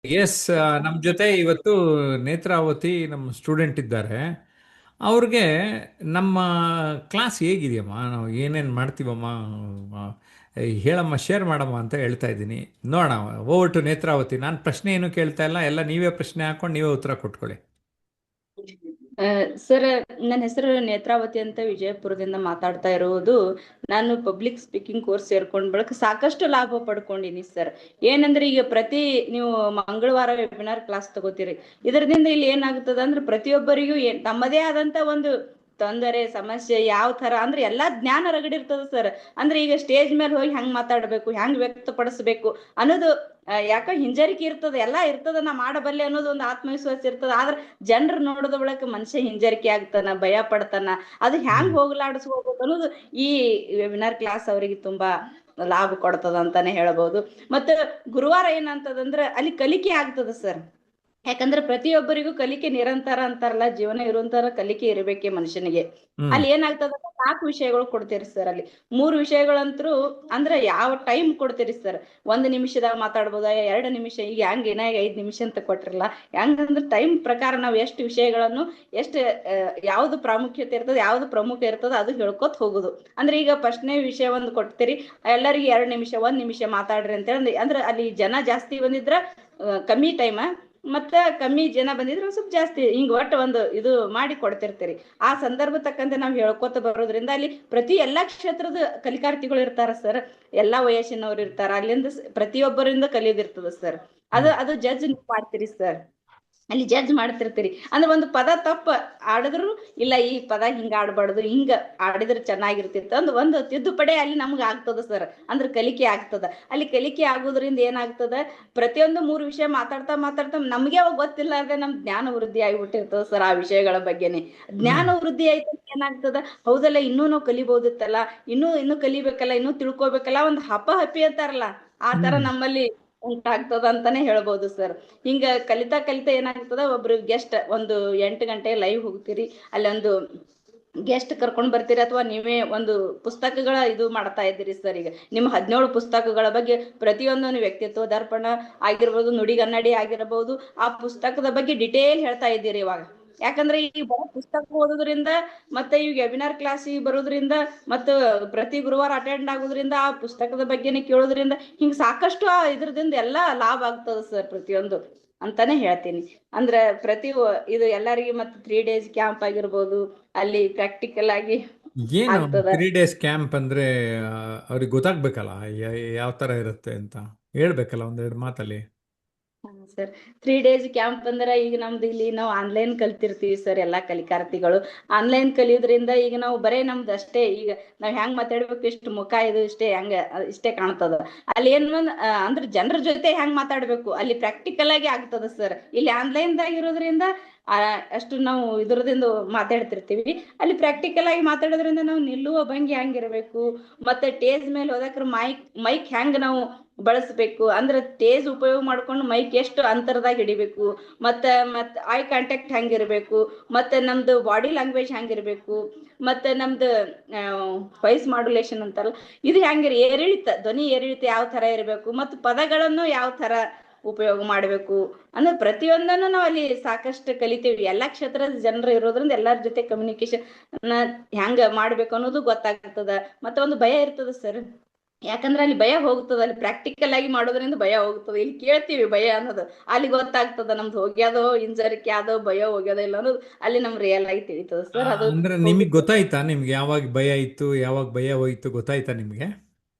S, ನಮ್ಮ ಜೊತೆ ಇವತ್ತು ನೇತ್ರಾವತಿ ನಮ್ಮ ಸ್ಟೂಡೆಂಟ್ ಇದ್ದಾರೆ. ಅವ್ರಿಗೆ ನಮ್ಮ ಕ್ಲಾಸ್ ಹೇಗಿದೆಯಮ್ಮ, ನಾವು ಏನೇನು ಮಾಡ್ತೀವಮ್ಮ, ಆ, ಹೇಳಮ್ಮ, ಶೇರ್ ಮಾಡಮ್ಮ ಅಂತ ಹೇಳ್ತಾ ಇದ್ದೀನಿ. ನೋಡೋಣ. Over to Netravati. ನಾನು ಪ್ರಶ್ನೆ ಏನು ಕೇಳ್ತಾ ಇಲ್ಲ, ಎಲ್ಲ ನೀವೇ ಪ್ರಶ್ನೆ ಹಾಕೊಂಡು ನೀವೇ ಉತ್ತರ ಕೊಟ್ಕೊಳ್ಳಿ. ಸರ್, ನನ್ನ ಹೆಸರು ನೇತ್ರಾವತಿ ಅಂತ ವಿಜಯಪುರದಿಂದ ಮಾತಾಡ್ತಾ ಇರುವುದು. ನಾನು ಪಬ್ಲಿಕ್ ಸ್ಪೀಕಿಂಗ್ ಕೋರ್ಸ್ ಸೇರ್ಕೊಂಡ್ ಬಳಿಕ ಸಾಕಷ್ಟು ಲಾಭ ಪಡ್ಕೊಂಡಿನಿ ಸರ್. ಏನಂದ್ರೆ ಈಗ ನೀವು ಮಂಗಳವಾರ ವೆಬಿನಾರ್ ಕ್ಲಾಸ್ ತಗೋತೀರಿ. ಇದರಿಂದ ಇಲ್ಲಿ ಏನಾಗ್ತದ ಅಂದ್ರೆ ಪ್ರತಿಯೊಬ್ಬರಿಗೂ ತಮ್ಮದೇ ಆದಂತ ಒಂದು ತೊಂದರೆ ಸಮಸ್ಯೆ ಯಾವ ತರ ಅಂದ್ರೆ ಎಲ್ಲಾ ಜ್ಞಾನ ರಗಡಿರ್ತದ ಸರ್. ಅಂದ್ರೆ ಈಗ ಸ್ಟೇಜ್ ಮೇಲೆ ಹೋಗಿ ಹೆಂಗ್ ಮಾತಾಡ್ಬೇಕು, ಹೆಂಗ್ ವ್ಯಕ್ತಪಡಿಸ್ಬೇಕು ಅನ್ನೋದು ಯಾಕೋ ಹಿಂಜರಿಕೆ ಇರ್ತದ, ಎಲ್ಲಾ ಇರ್ತದ, ನಾ ಮಾಡಬಲ್ಲೆ ಅನ್ನೋದು ಒಂದು ಆತ್ಮವಿಶ್ವಾಸ ಇರ್ತದ. ಆದ್ರೆ ಜನರು ನೋಡದ ಬಳಿಕ ಮನುಷ್ಯ ಹಿಂಜರಿಕೆ ಆಗ್ತಾನ, ಭಯ ಪಡ್ತಾನ. ಅದು ಹ್ಯಾಂಗ್ ಹೋಗ್ಲಾಡಿಸ್ಕೋಬೇಕು ಅನ್ನೋದು ಈ ವೆಬಿನಾರ್ ಕ್ಲಾಸ್ ಅವರಿಗೆ ತುಂಬಾ ಲಾಭ ಕೊಡ್ತದ ಅಂತಾನೆ ಹೇಳ್ಬಹುದು. ಮತ್ತೆ ಗುರುವಾರ ಏನಂತದಂದ್ರೆ ಅಲ್ಲಿ ಕಲಿಕೆ ಆಗ್ತದ ಸರ್. ಯಾಕಂದ್ರೆ ಪ್ರತಿಯೊಬ್ಬರಿಗೂ ಕಲಿಕೆ ನಿರಂತರ ಅಂತಾರಲ್ಲ, ಜೀವನ ಇರುವಂತರ ಕಲಿಕೆ ಇರಬೇಕೆ ಮನುಷ್ಯನಿಗೆ. ಹ್ಮ್. ಅಲ್ಲಿ ಏನಾಗ್ತದ, 4 ವಿಷಯಗಳು ಕೊಡ್ತೀರಿ ಸರ್. ಅಲ್ಲಿ 3 ವಿಷಯಗಳಂತರೂ ಅಂದ್ರೆ ಯಾವ ಟೈಮ್ ಕೊಡ್ತೀರಿ ಸರ್. 1 ನಿಮಿಷದಾಗ ಮಾತಾಡ್ಬೋದ, 2 ನಿಮಿಷ, ಈಗ ಹೆಂಗ್ ಏನಾಗ 5 ನಿಮಿಷ ಅಂತ ಕೊಟ್ಟಿರಲ್ಲ. ಹೆಂಗಂದ್ರೆ ಟೈಮ್ ಪ್ರಕಾರ ನಾವು ಎಷ್ಟು ವಿಷಯಗಳನ್ನು ಎಷ್ಟು ಯಾವ್ದು ಪ್ರಾಮುಖ್ಯತೆ ಇರ್ತದ, ಯಾವ್ದು ಪ್ರಮುಖ ಇರ್ತದ ಅದು ಹೇಳ್ಕೊತ ಹೋಗುದು. ಅಂದ್ರೆ ಈಗ ಫಸ್ಟ್ನೇ ವಿಷಯ ಒಂದು ಕೊಡ್ತೀರಿ, ಎಲ್ಲರಿಗೂ 2 ನಿಮಿಷ 1 ನಿಮಿಷ ಮಾತಾಡ್ರಿ ಅಂತ ಹೇಳಿ. ಅಂದ್ರೆ ಅಲ್ಲಿ ಜನ ಜಾಸ್ತಿ ಬಂದಿದ್ರ ಕಮ್ಮಿ ಟೈಮ್, ಮತ್ತ ಕಮ್ಮಿ ಜನ ಬಂದಿದ್ರೆ ಸ್ವಲ್ಪ ಜಾಸ್ತಿ, ಹಿಂಗ್ ಒಟ್ಟು ಒಂದು ಇದು ಮಾಡಿ ಕೊಡ್ತಿರ್ತೀರಿ. ಆ ಸಂದರ್ಭ ತಕ್ಕಂತೆ ನಾವ್ ಹೇಳ್ಕೊತ ಬರೋದ್ರಿಂದ ಅಲ್ಲಿ ಎಲ್ಲಾ ಕ್ಷೇತ್ರದ ಕಲಿಕಾರ್ಥಿಗಳು ಇರ್ತಾರ ಸರ್. ಎಲ್ಲಾ ವಯಸ್ಸಿನವ್ರು ಇರ್ತಾರ. ಅಲ್ಲಿಂದ ಪ್ರತಿಯೊಬ್ಬರಿಂದ ಕಲಿಯೋದಿರ್ತದ ಸರ್. ಅದು ಜಡ್ಜ್ ನೀವು ಮಾಡ್ತೀರಿ ಸರ್. ಅಲ್ಲಿ ಜಡ್ಜ್ ಮಾಡ್ತಿರ್ತೀರಿ. ಅಂದ್ರೆ ಒಂದು ಪದ ತಪ್ಪ ಆಡಿದ್ರು, ಇಲ್ಲ ಈ ಪದ ಹಿಂಗ ಆಡ್ಬಾರ್ದು, ಹಿಂಗ ಆಡಿದ್ರೆ ಚೆನ್ನಾಗಿರ್ತಿತ್ತು ಅಂದ್ ಒಂದು ತಿದ್ದುಪಡಿ ಅಲ್ಲಿ ನಮ್ಗೆ ಆಗ್ತದ ಸರ್. ಅಂದ್ರೆ ಕಲಿಕೆ ಆಗ್ತದ. ಅಲ್ಲಿ ಕಲಿಕೆ ಆಗೋದ್ರಿಂದ ಏನಾಗ್ತದ, ಪ್ರತಿಯೊಂದು 3 ವಿಷಯ ಮಾತಾಡ್ತಾ ಮಾತಾಡ್ತಾ ನಮ್ಗೆ ಅವಾಗ ಗೊತ್ತಿಲ್ಲಾರ್ದೆ ನಮ್ ಜ್ಞಾನ ವೃದ್ಧಿ ಆಗಿಬಿಟ್ಟಿರ್ತದ ಸರ್ ಆ ವಿಷಯಗಳ ಬಗ್ಗೆನೆ. ಜ್ಞಾನ ಹ್ಮ್. ವೃದ್ಧಿ ಆಯ್ತು ಏನಾಗ್ತದ, ಹೌದಲ್ಲ ಇನ್ನೂ ನಾವು ಕಲಿಬಹುದಿತ್ತಲ್ಲ, ಇನ್ನೂ ಕಲಿಬೇಕಲ್ಲ, ಇನ್ನೂ ತಿಳ್ಕೊಬೇಕಲ್ಲ, ಒಂದು ಹಪಹಪಿ ಅಂತಾರಲ್ಲ, ಆ ತರ ಹ್ಮ್. ನಮ್ಮಲ್ಲಿ ಉಂಟಾಗ್ತದ ಅಂತಾನೆ ಹೇಳ್ಬೋದು ಸರ್. ಹಿಂಗ ಕಲಿತಾ ಕಲಿತಾ ಏನಾಗ್ತದ, ಒಬ್ರು ಗೆಸ್ಟ್ ಒಂದು 8 ಗಂಟೆ ಲೈವ್ ಹೋಗ್ತೀರಿ, ಅಲ್ಲೊಂದು ಗೆಸ್ಟ್ ಕರ್ಕೊಂಡ್ ಬರ್ತೀರಿ, ಅಥವಾ ನೀವೇ ಒಂದು ಪುಸ್ತಕಗಳ ಇದು ಮಾಡ್ತಾ ಇದ್ದೀರಿ ಸರ್. ಈಗ ನಿಮ್ಮ 17 ಪುಸ್ತಕಗಳ ಬಗ್ಗೆ ಪ್ರತಿಯೊಂದನ್ನು, ವ್ಯಕ್ತಿತ್ವ ದರ್ಪಣ ಆಗಿರ್ಬೋದು, ನುಡಿಗನ್ನಡಿ ಆಗಿರಬಹುದು, ಆ ಪುಸ್ತಕದ ಬಗ್ಗೆ ಡಿಟೇಲ್ ಹೇಳ್ತಾ ಇದ್ದೀರಿ ಇವಾಗ. ಯಾಕಂದ್ರೆ ಈ ಬರೋ ಪುಸ್ತಕ ಓದೋದ್ರಿಂದ, ಮತ್ತೆ ಈ ವೆಬಿನಾರ್ ಕ್ಲಾಸಿಗೆ ಬರೋದ್ರಿಂದ, ಮತ್ತು ಪ್ರತಿ ಗುರುವಾರ ಅಟೆಂಡ್ ಆಗೋದ್ರಿಂದ, ಆ ಪುಸ್ತಕದ ಬಗ್ಗೆನೇ ಕೇಳೋದ್ರಿಂದ, ಹಿಂಗ್ ಸಾಕಷ್ಟು ಆ ಇದ್ರದಿಂದ ಎಲ್ಲಾ ಲಾಭ ಆಗ್ತದ ಸರ್ ಪ್ರತಿಯೊಂದು ಅಂತಾನೆ ಹೇಳ್ತೀನಿ. ಅಂದ್ರೆ ಇದು ಎಲ್ಲರಿಗೂ ಮತ್ತೆ 3 ಡೇಸ್ ಕ್ಯಾಂಪ್ ಆಗಿರ್ಬೋದು, ಅಲ್ಲಿ ಪ್ರಾಕ್ಟಿಕಲ್ ಆಗಿ ಏನು ಆಗ್ತದ. 3 ಡೇಸ್ ಕ್ಯಾಂಪ್ ಅಂದ್ರೆ? ಅವ್ರಿಗೆ ಗೊತ್ತಾಗ್ಬೇಕಲ್ಲ ಯಾವ ತರ ಇರುತ್ತೆ ಅಂತ. ಹೇಳ್ಬೇಕಲ್ಲ ಒಂದೆರಡು ಮಾತಲ್ಲಿ. ಸರ್, 3 ಡೇಸ್ ಕ್ಯಾಂಪ್ ಅಂದ್ರೆ ಈಗ ನಮ್ದು ಇಲ್ಲಿ ನಾವು ಆನ್ಲೈನ್ ಕಲ್ತಿರ್ತೀವಿ ಸರ್. ಎಲ್ಲಾ ಕಲಿಕಾರ್ಥಿಗಳು ಆನ್ಲೈನ್ ಕಲಿಯೋದ್ರಿಂದ ಈಗ ನಾವು ಬರೇ ನಮ್ದು ಅಷ್ಟೇ, ಈಗ ನಾವ್ ಹೆಂಗ್ ಮಾತಾಡ್ಬೇಕು, ಇಷ್ಟು ಮುಖ ಇದು ಇಷ್ಟೇ, ಹೆಂಗ ಇಷ್ಟೇ ಕಾಣ್ತದ. ಅಲ್ಲಿ ಅಂದ್ರೆ ಜನರ ಜೊತೆ ಹೆಂಗ್ ಮಾತಾಡ್ಬೇಕು ಅಲ್ಲಿ ಪ್ರಾಕ್ಟಿಕಲ್ ಆಗಿ ಆಗ್ತದ ಸರ್. ಇಲ್ಲಿ ಆನ್ಲೈನ್ದಾಗ ಇರೋದ್ರಿಂದ ಆ ಅಷ್ಟು ನಾವು ಇದ್ರದಿಂದ ಮಾತಾಡ್ತಿರ್ತೀವಿ. ಅಲ್ಲಿ ಪ್ರಾಕ್ಟಿಕಲ್ ಆಗಿ ಮಾತಾಡೋದ್ರಿಂದ ನಾವು ನಿಲ್ಲುವ ಭಂಗಿ ಹೆಂಗಿರ್ಬೇಕು, ಮತ್ತೆ ಟೇಜ್ ಮೇಲೆ ಹೋದಕ್ರ ಮೈಕ್ ಹೆಂಗ್ ನಾವು ಬಳಸ್ಬೇಕು, ಅಂದ್ರೆ ಟೇಜ್ ಉಪಯೋಗ ಮಾಡ್ಕೊಂಡು ಮೈಕ್ ಎಷ್ಟು ಅಂತರದಾಗ ಹಿಡಿಬೇಕು, ಮತ್ತ ಐ ಕಾಂಟ್ಯಾಕ್ಟ್ ಹೆಂಗಿರ್ಬೇಕು, ಮತ್ತೆ ನಮ್ದು ಬಾಡಿ ಲ್ಯಾಂಗ್ವೇಜ್ ಹೆಂಗಿರ್ಬೇಕು, ಮತ್ತೆ ನಮ್ದು ವಾಯ್ಸ್ ಮಾಡ್ಯುಲೇಷನ್ ಅಂತಾರಲ್ಲ, ಇದು ಏರಿಳಿತ, ಧ್ವನಿ ಏರಿಳಿತ ಯಾವ ತರ ಇರಬೇಕು, ಮತ್ತು ಪದಗಳನ್ನು ಯಾವ ತರ ಉಪಯೋಗ ಮಾಡ್ಬೇಕು, ಅಂದ್ರೆ ಪ್ರತಿಯೊಂದನ್ನು ನಾವು ಅಲ್ಲಿ ಸಾಕಷ್ಟು ಕಲಿತೀವಿ. ಎಲ್ಲಾ ಕ್ಷೇತ್ರದ ಜನರು ಇರೋದ್ರಿಂದ ಎಲ್ಲರ ಜೊತೆ ಕಮ್ಯುನಿಕೇಶನ್ ಹೆಂಗ ಮಾಡ್ಬೇಕು ಅನ್ನೋದು ಗೊತ್ತಾಗ್ತದ. ಮತ್ತೆ ಒಂದು ಭಯ ಇರ್ತದ ಸರ್. ಯಾಕಂದ್ರೆ ಅಲ್ಲಿ ಭಯ ಹೋಗ್ತದ, ಅಲ್ಲಿ ಪ್ರಾಕ್ಟಿಕಲ್ ಆಗಿ ಮಾಡೋದ್ರಿಂದ ಭಯ ಹೋಗ್ತದೆ. ಇಲ್ಲಿ ಕೇಳ್ತೀವಿ ಭಯ ಅನ್ನೋದು, ಅಲ್ಲಿ ಗೊತ್ತಾಗ್ತದ ನಮ್ದು ಹೋಗ್ಯಾದೋ ಹಿಂಜರಿಕೆ ಆದೋ ಭಯ ಹೋಗ್ಯದೋ ಇಲ್ಲ ಅನ್ನೋದು ಅಲ್ಲಿ ನಮ್ ರಿಯಲ್ ಆಗಿ ತಿಳಿತದ ಸರ್. ಅದು ಅಂದ್ರೆ ಹೋಗಿ. ನಿಮಗೆ ಗೊತ್ತಾಯ್ತಾ, ನಿಮ್ಗೆ ಯಾವಾಗ ಭಯ ಇತ್ತು ಯಾವಾಗ ಭಯ ಹೋಯ್ತು ಗೊತ್ತಾಯ್ತಾ ನಿಮ್ಗೆ?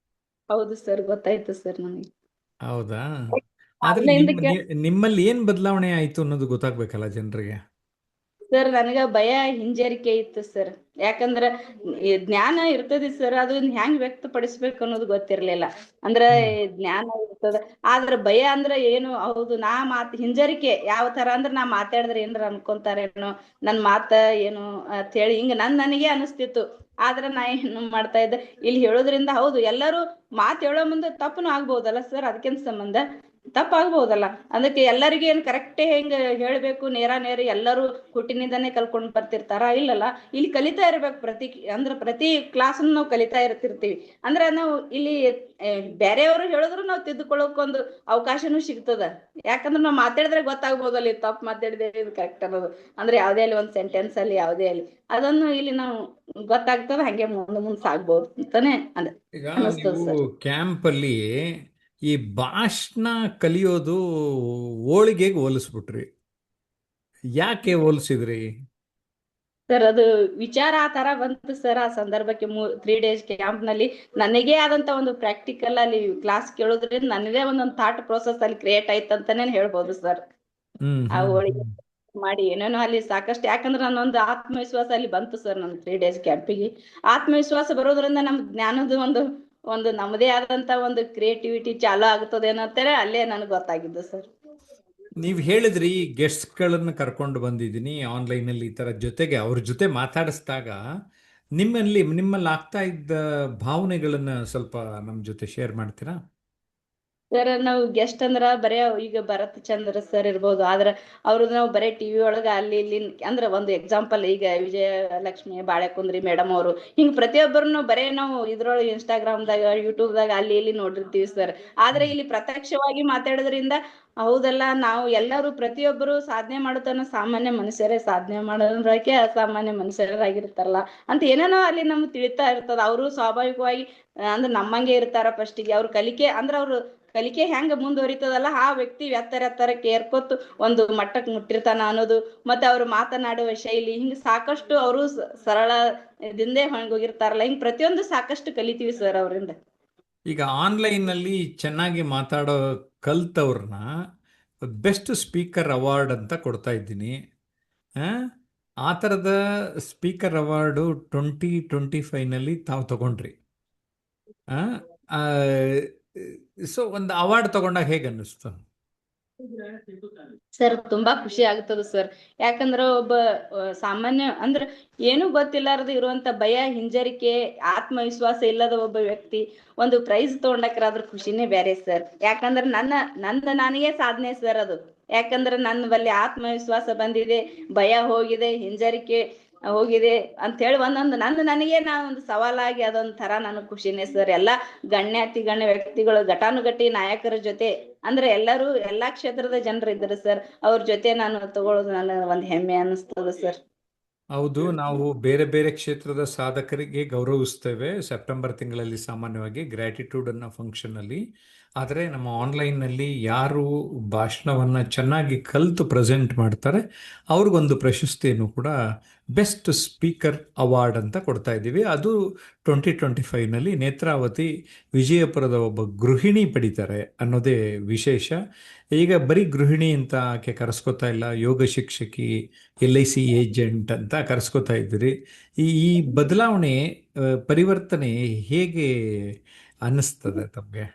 ಹೌದು ಸರ್, ಗೊತ್ತಾಯ್ತು ಸರ್ ನನಗೆ. ಹೌದಾ? ಆದ್ರೆ ಆನ್ಲೈನ್ ನಿಮ್ಮಲ್ಲಿ ಏನ್ ಬದಲಾವಣೆ ಆಯ್ತು ಅನ್ನೋದು ಗೊತ್ತಾಗ್ಬೇಕಲ್ಲ ಜನರಿಗೆ. ಸರ್, ನನಗ ಭಯ ಹಿಂಜರಿಕೆ ಇತ್ತು ಸರ್. ಯಾಕಂದ್ರ ಈ ಜ್ಞಾನ ಇರ್ತದೆ ಸರ್, ಅದನ್ನ ಹೆಂಗ್ ವ್ಯಕ್ತಪಡಿಸ್ಬೇಕು ಅನ್ನೋದು ಗೊತ್ತಿರ್ಲಿಲ್ಲ. ಅಂದ್ರ ಹ್ಮ್. ಜ್ಞಾನ ಇರ್ತದ, ಆದ್ರ ಭಯ ಅಂದ್ರ ಏನು, ಹೌದು ನಾ ಹಿಂಜರಿಕೆ ಯಾವ ತರ ಅಂದ್ರ, ನಾ ಮಾತಾಡಿದ್ರೆ ಏನ್ರ ಅನ್ಕೊಂತಾರೇನೋ, ನನ್ ಮಾತ ಏನು ಅಂತ ಹೇಳಿ ಹಿಂಗ ನನಗೆ ಅನಿಸ್ತಿತ್ತು. ಆದ್ರ ನಾ ಏನು ಮಾಡ್ತಾ ಇದ್ದೆ, ಇಲ್ಲಿ ಹೇಳೋದ್ರಿಂದ ಹೌದು ಎಲ್ಲರೂ ಹೇಳೋ ಮುಂದೆ ತಪ್ಪನು ಆಗ್ಬಹುದಲ್ಲ ಸರ್, ಅದಕ್ಕಿಂತ ಸಂಬಂಧ ತಪ್ಪಾಗ್ಬೋದಲ್ಲ. ಅದಕ್ಕೆ ಎಲ್ಲರಿಗೂ ಏನ್ ಕರೆಕ್ಟೇ ಹೆಂಗ ಹೇಳ್ಬೇಕು ನೇರ ನೇರ ಎಲ್ಲರೂ ಹುಟ್ಟಿನಿಂದಾನೇ ಕಲ್ಕೊಂಡ್ ಬರ್ತಿರ್ತಾರ? ಇಲ್ಲಲ್ಲ. ಇಲ್ಲಿ ಕಲಿತಾ ಇರ್ಬೇಕು ಅಂದ್ರೆ ಪ್ರತಿ ಕ್ಲಾಸ್ ನಾವು ಕಲಿತಾ ಇರ್ತಿರ್ತೀವಿ. ಅಂದ್ರೆ ನಾವು ಇಲ್ಲಿ ಬೇರೆಯವರು ಹೇಳಿದ್ರು ನಾವು ತಿದ್ದುಕೊಳ್ಳೋಕ್ ಒಂದು ಅವಕಾಶನೂ ಸಿಗ್ತದ. ಯಾಕಂದ್ರೆ ನಾವು ಮಾತಾಡಿದ್ರೆ ಗೊತ್ತಾಗ್ಬೋದಲ್ಲ, ಇದು ತಪ್ಪು ಮಾತಾಡಿದೆ ಇದು ಕರೆಕ್ಟ್ ಅನ್ನೋದು. ಅಂದ್ರೆ ಯಾವ್ದೇ ಅಲ್ಲಿ ಒಂದ್ ಸೆಂಟೆನ್ಸ್ ಅಲ್ಲಿ ಯಾವ್ದೇ ಅಲ್ಲಿ ಅದನ್ನು ಇಲ್ಲಿ ನಾವು ಗೊತ್ತಾಗ್ತದ, ಹಂಗೆ ಮುಂದ್ ಸಾಗ್ಬೋದು ಅಂತಾನೆ ಈಗ ಅನಿಸ್ತದ ನೀವು ಸರ್. ಕ್ಯಾಂಪಲ್ಲಿ ಈ ಭಾಷಣ ಕಲಿಯೋದು ಹೋಳಿಗೆಗೆ ಹೋಲಿಸ್ಬಿಟ್ರಿ. ಯಾಕೆ ಹೋಲಿಸಿದ್ರಿ? ಸರ್ ಅದು ವಿಚಾರ ಆ ತರ ಬಂತು ಸರ್. ಆ ಸಂದರ್ಭಕ್ಕೆ 3 days ಕ್ಯಾಂಪ್ ನಲ್ಲಿ ನನಗೇ ಆದಂತ ಒಂದು ಪ್ರಾಕ್ಟಿಕಲ್ ಅಲ್ಲಿ ಕ್ಲಾಸ್ ಕೇಳೋದ್ರಿಂದ ನನಗೆ ಒಂದೊಂದು ಥಾಟ್ ಪ್ರೋಸೆಸ್ ಅಲ್ಲಿ ಕ್ರಿಯೇಟ್ ಆಯ್ತು ಅಂತಾನೆ ಹೇಳ್ಬೋದು ಸರ್. ಹ್ಮ್ ಆ ಹ್ಮ್ ಹೋಳಿಗೆ ಹ್ಮ್ ಮಾಡಿ ಏನೇನೋ ಅಲ್ಲಿ ಸಾಕಷ್ಟು, ಯಾಕಂದ್ರೆ ನನ್ನೊಂದು ಆತ್ಮವಿಶ್ವಾಸ ಅಲ್ಲಿ ಬಂತು ಸರ್. ನಮ್ 3 days ಕ್ಯಾಂಪಿಗೆ ಆತ್ಮವಿಶ್ವಾಸ ಬರೋದ್ರಿಂದ ನಮ್ ಜ್ಞಾನದ ಒಂದು ಒಂದು ನಮ್ಮದೇ ಆದಂತ ಒಂದು ಕ್ರಿಯೇಟಿವಿಟಿ ಚಾಲು ಆಗ್ತದೇನೋ ಅಂತಾನೆ ಅಲ್ಲೇ ನನಗೆ ಗೊತ್ತಾಗಿದ್ದು ಸರ್. ನೀವು ಹೇಳಿದ್ರಿ ಗೆಸ್ಟ್ಗಳನ್ನು ಕರ್ಕೊಂಡು ಬಂದಿದ್ದೀನಿ ಆನ್ಲೈನಲ್ಲಿ ಈ ಥರ, ಜೊತೆಗೆ ಅವ್ರ ಜೊತೆ ಮಾತಾಡಿಸಿದಾಗ ನಿಮ್ಮಲ್ಲಿ ಆಗ್ತಾ ಇದ್ದ ಭಾವನೆಗಳನ್ನು ಸ್ವಲ್ಪ ನಮ್ಮ ಜೊತೆ ಶೇರ್ ಮಾಡ್ತೀರಾ? ಸರ್ ನಾವು ಗೆಸ್ಟ್ ಅಂದ್ರ ಬರೇ ಈಗ ಭರತ್ ಚಂದ್ರ ಸರ್ ಇರ್ಬೋದು, ಆದ್ರ ಅವ್ರದ್ದು ನಾವು ಬರೇ ಟಿವಿ ಒಳಗ ಅಲ್ಲಿ ಇಲ್ಲಿ ಅಂದ್ರ ಒಂದು ಎಕ್ಸಾಂಪಲ್ ಈಗ ವಿಜಯಲಕ್ಷ್ಮಿ ಬಾಳೆಕುಂದ್ರಿ ಮೇಡಮ್ ಅವರು ಹಿಂಗ್ ಪ್ರತಿಯೊಬ್ಬರನ್ನು ಬರೇ ನಾವು ಇದ್ರೊಳಗೆ ಇನ್ಸ್ಟಾಗ್ರಾಮ್ದಾಗ ಯೂಟ್ಯೂಬ್ದಾಗ ಅಲ್ಲಿ ಇಲ್ಲಿ ನೋಡಿರ್ತೀವಿ ಸರ್. ಆದ್ರೆ ಇಲ್ಲಿ ಪ್ರತ್ಯಕ್ಷವಾಗಿ ಮಾತಾಡೋದ್ರಿಂದ ಹೌದಲ್ಲ, ನಾವು ಎಲ್ಲರೂ ಪ್ರತಿಯೊಬ್ಬರು ಸಾಧನೆ ಮಾಡುತ್ತಾನ ಸಾಮಾನ್ಯ ಮನುಷ್ಯರೇ, ಸಾಧನೆ ಮಾಡೋದ್ರಕ್ಕೆ ಅಸಾಮಾನ್ಯ ಮನುಷ್ಯರಾಗಿರ್ತಾರಲ್ಲ ಅಂತ ಏನೇನೋ ಅಲ್ಲಿ ನಮ್ಗೆ ತಿಳಿತಾ ಇರ್ತದ. ಅವರು ಸ್ವಾಭಾವಿಕವಾಗಿ ಅಂದ್ರೆ ನಮ್ಮಂಗೆ ಇರ್ತಾರ. ಫಸ್ಟಿಗೆ ಅವ್ರ ಕಲಿಕೆ ಅಂದ್ರೆ ಅವ್ರು ಕಲಿಕೆ ಹೆಂಗ ಮುಂದುವರಿತದಲ್ಲ ಆ ವ್ಯಕ್ತಿ ಎತ್ತರಕ್ಕೆ ಏರ್ಕೊತ್ತು ಒಂದು ಮಟ್ಟಕ್ಕೆ ಮುಟ್ಟಿರ್ತಾನ ಅನ್ನೋದು, ಮತ್ತೆ ಅವ್ರು ಮಾತನಾಡುವ ಶೈಲಿ ಹಿಂಗ್ ಸಾಕಷ್ಟು ಅವರು ಸರಳದಿಂದೇ ಹೋಗಿರ್ತಾರಲ್ಲ, ಹಿಂಗ್ ಪ್ರತಿಯೊಂದು ಸಾಕಷ್ಟು ಕಲಿತೀವಿ ಸರ್ ಅವರಿಂದ. ಈಗ ಆನ್ಲೈನಲ್ಲಿ ಚೆನ್ನಾಗಿ ಮಾತಾಡೋ ಕಲ್ತವ್ರನ್ನ ಬೆಸ್ಟ್ ಸ್ಪೀಕರ್ ಅವಾರ್ಡ್ ಅಂತ ಕೊಡ್ತಾ ಇದ್ದೀನಿ. ಆ ಆ ಥರದ ಸ್ಪೀಕರ್ ಅವಾರ್ಡು 2025ನಲ್ಲಿ ತಾವು ತಗೊಂಡ್ರಿ. ಸೊ ಒಂದು ಅವಾರ್ಡ್ ತಗೊಂಡಾಗ ಹೇಗೆ ಅನ್ನಿಸ್ತು? ಸರ್ ತುಂಬಾ ಖುಷಿ ಆಗ್ತದ ಸರ್. ಯಾಕಂದ್ರ ಒಬ್ಬ ಸಾಮಾನ್ಯ ಅಂದ್ರ ಏನು ಗೊತ್ತಿಲ್ಲಾರ್ದು ಇರುವಂತ ಭಯ, ಹಿಂಜರಿಕೆ, ಆತ್ಮವಿಶ್ವಾಸ ಇಲ್ಲದ ಒಬ್ಬ ವ್ಯಕ್ತಿ ಒಂದು ಪ್ರೈಸ್ ತಗೊಂಡಕ್ರಾದ್ರ ಖುಷಿನೇ ಬೇರೆ ಸರ್. ಯಾಕಂದ್ರ ನಂದು ನನಗೆ ಸಾಧನೆ ಸರ್ ಅದು. ಯಾಕಂದ್ರ ನನ್ನ ಬಲ್ಲಿ ಆತ್ಮವಿಶ್ವಾಸ ಬಂದಿದೆ, ಭಯ ಹೋಗಿದೆ, ಹಿಂಜರಿಕೆ ಹೋಗಿದೆ ಅಂತ ಹೇಳಿ ಒಂದೊಂದು ನನಗೆ ನಾ ಒಂದು ಸವಾಲಾಗಿ ಅದೊಂದ್ ತರ ನನಗ್ ಖುಷಿನೇ ಸರ್. ಎಲ್ಲಾ ಗಣ್ಯಾತಿ ಗಣ್ಯ ವ್ಯಕ್ತಿಗಳು, ಘಟಾನುಘಟಿ ನಾಯಕರ ಜೊತೆ ಅಂದ್ರೆ ಎಲ್ಲರೂ ಎಲ್ಲಾ ಕ್ಷೇತ್ರದ ಜನರು ಇದ್ರು ಸರ್. ಅವ್ರ ಜೊತೆ ನಾನು ತಗೊಳ್ಳೋದು ನನ್ನ ಒಂದ್ ಹೆಮ್ಮೆ ಅನಿಸ್ತದ ಸರ್. ಹೌದು, ನಾವು ಬೇರೆ ಬೇರೆ ಕ್ಷೇತ್ರದ ಸಾಧಕರಿಗೆ ಗೌರವಿಸ್ತೇವೆ ಸೆಪ್ಟೆಂಬರ್ ತಿಂಗಳಲ್ಲಿ ಸಾಮಾನ್ಯವಾಗಿ ಗ್ರ್ಯಾಟಿಟ್ಯೂಡ್ ಅನ್ನೋ ಫಂಕ್ಷನಲ್ಲಿ. ಆದರೆ ನಮ್ಮ ಆನ್ಲೈನ್ನಲ್ಲಿ ಯಾರು ಭಾಷಣವನ್ನು ಚೆನ್ನಾಗಿ ಕಲಿತು ಪ್ರೆಸೆಂಟ್ ಮಾಡ್ತಾರೆ ಅವ್ರಿಗೊಂದು ಪ್ರಶಸ್ತಿಯನ್ನು ಕೂಡ ಬೆಸ್ಟ್ ಸ್ಪೀಕರ್ ಅವಾರ್ಡ್ ಅಂತ ಕೊಡ್ತಾ ಇದ್ದೀವಿ. ಅದು 2025ನಲ್ಲಿ ನೇತ್ರಾವತಿ ವಿಜಯಪುರದ ಒಬ್ಬ ಗೃಹಿಣಿ ಪಡಿತಾರೆ ಅನ್ನೋದೇ ವಿಶೇಷ. ಈಗ ಬರೀ ಗೃಹಿಣಿ ಅಂತ ಆಕೆ ಕರೆಸ್ಕೋತಾ ಇಲ್ಲ, ಯೋಗ ಶಿಕ್ಷಕಿ, LIC ಏಜೆಂಟ್ ಅಂತ ಕರೆಸ್ಕೋತಾ ಇದ್ದೀರಿ. ಈ ಬದಲಾವಣೆ, ಪರಿವರ್ತನೆ ಹೇಗೆ ಅನ್ನಿಸ್ತದೆ ತಮಗೆ?